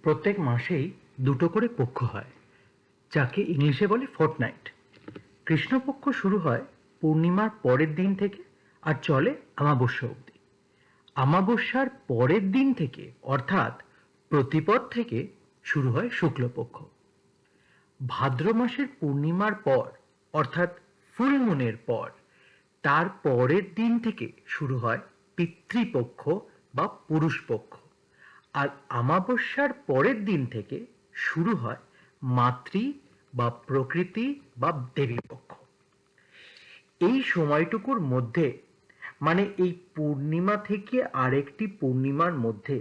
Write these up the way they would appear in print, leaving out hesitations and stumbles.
প্রত্যেক মাসেই দুটো করে পক্ষ হয়, যাকে ইংলিশে বলে ফোর্টনাইট। কৃষ্ণপক্ষ শুরু হয় পূর্ণিমার পরের দিন থেকে আর চলে অমাবস্যা অবধি। অমাবস্যার পরের দিন থেকে অর্থাৎ প্রতিপদ থেকে শুরু হয় শুক্লপক্ষ। ভাদ্র মাসের পূর্ণিমার পর অর্থাৎ ফুল মুনের পর তার পরের দিন থেকে শুরু হয় পিতৃপক্ষ বা পুরুষপক্ষ। আর অমাবস্যার পরের দিন থেকে শুরু হয় মাতৃ বা প্রকৃতি বা দেবী পক্ষ। এই সময়টুকুর মধ্যে, মানে এই পূর্ণিমা থেকে আরেকটি পূর্ণিমার মধ্যে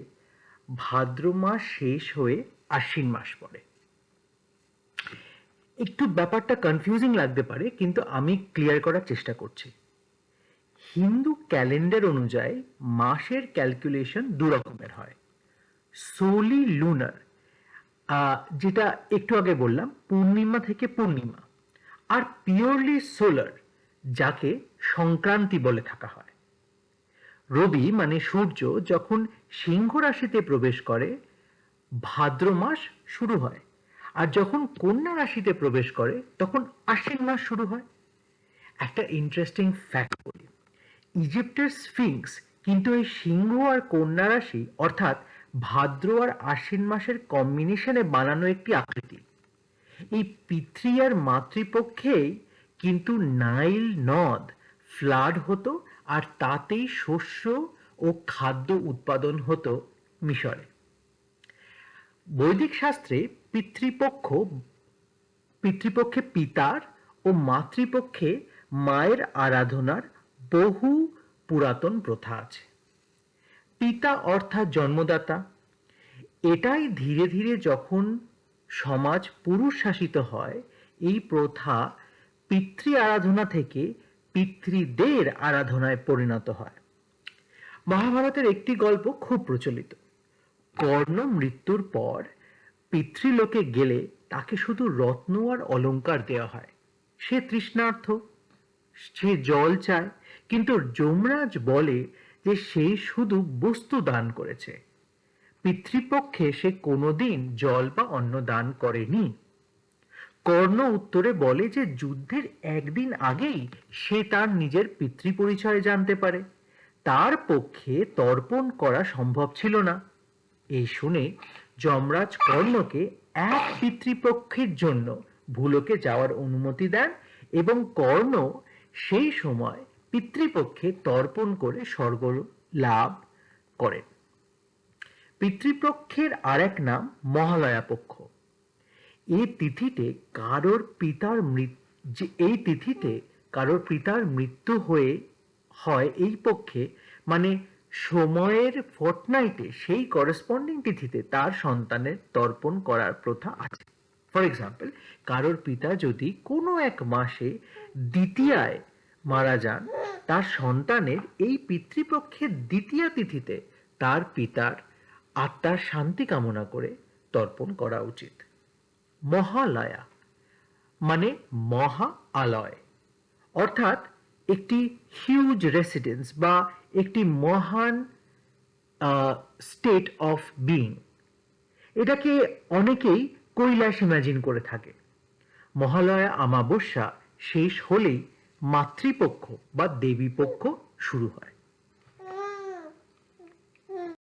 ভাদ্র মাস শেষ হয়ে আশ্বিন মাস পড়ে। একটু ব্যাপারটা কনফিউজিং লাগতে পারে, কিন্তু আমি ক্লিয়ার করার চেষ্টা করছি। হিন্দু ক্যালেন্ডার অনুযায়ী মাসের ক্যালকুলেশন দু রকমের হয়। সোলি লুনার, যেটা একটু আগে বললাম পূর্ণিমা থেকে পূর্ণিমা, আর পিওরলি সোলার, যাকে সংক্রান্তি বলে থাকা হয়। রবি মানে সূর্য যখন সিংহ রাশিতে প্রবেশ করে ভাদ্র মাস শুরু হয়, আর যখন কন্যা রাশিতে প্রবেশ করে তখন আশ্বিন মাস শুরু হয়। একটা ইন্টারেস্টিং ফ্যাক্ট বলি, ইজিপ্টের স্ফিংস কিন্তু এই সিংহ আর কন্যা রাশি অর্থাৎ ভাদ্র আর আশ্বিন মাসের কম্বিনেশনে বানানো একটি আকৃতি। এই পিতৃ আর মাতৃপক্ষেই কিন্তু নাইল নদ ফ্লাড হতো, আর তাতেই শস্য ও খাদ্য উৎপাদন হতো মিশরে। বৈদিক শাস্ত্রে পিতৃপক্ষে পিতার ও মাতৃপক্ষে মায়ের আরাধনার বহু পুরাতন প্রথা আছে। পিতা অর্থাৎ জন্মদাতা, এটাই ধীরে ধীরে যখন সমাজ পুরুষ শাসিত হয়, এই প্রথা পিতৃ আরাধনা থেকে পিতৃদের আরাধনায় পরিণত হয়। মহাভারতের একটি গল্প খুব প্রচলিত। কর্ণ মৃত্যুর পর পিতৃলোকে গেলে তাকে শুধু রত্ন আর অলংকার দেওয়া হয়। সে তৃষ্ণার্ত, সে জল চায়, কিন্তু যমরাজ বলে যে সে শুধু বস্তু দান করেছে, পিতৃপক্ষে সে কোনোদিন জল বা অন্ন দান করেনি। কর্ণ উত্তরে বলে যে যুদ্ধের একদিন আগেই সে তার নিজের পিতৃ পরিচয় জানতে পারে, তার পক্ষে তর্পণ করা সম্ভব ছিল না। এই শুনে যমরাজ কর্ণকে এক পিতৃপক্ষের জন্য ভূলোকে যাওয়ার অনুমতি দেন, এবং কর্ণ সেই সময় পিতৃপক্ষে তর্পণ করে স্বর্গ লাভ করেন। পিতৃপক্ষের আরেক নাম মহালয়া পক্ষ। এই তিথিতে কারোর পিতার মৃত্যু হয় এই পক্ষে, মানে সময়ের ফোর্টনাইটে সেই করেসপন্ডিং তিথিতে তার সন্তানের তর্পণ করার প্রথা আছে। ফর এক্সাম্পল, কারোর পিতা যদি কোনো এক মাসে দ্বিতীয়ায় মারা যান, তার সন্তানের এই পিতৃপক্ষের দ্বিতীয়া তিথিতে তার পিতার আত্মার শান্তি কামনা করে তর্পণ করা উচিত। মহালয়া মানে মহা আলয়, অর্থাৎ একটি হিউজ রেসিডেন্স বা একটি মহান স্টেট অফ বিইং। এটাকে অনেকেই কৈলাস ইমাজিন করে থাকে। মহালয়া অমাবস্যা শেষ হলেই মাতৃপক্ষ বা দেবী পক্ষ শুরু হয়।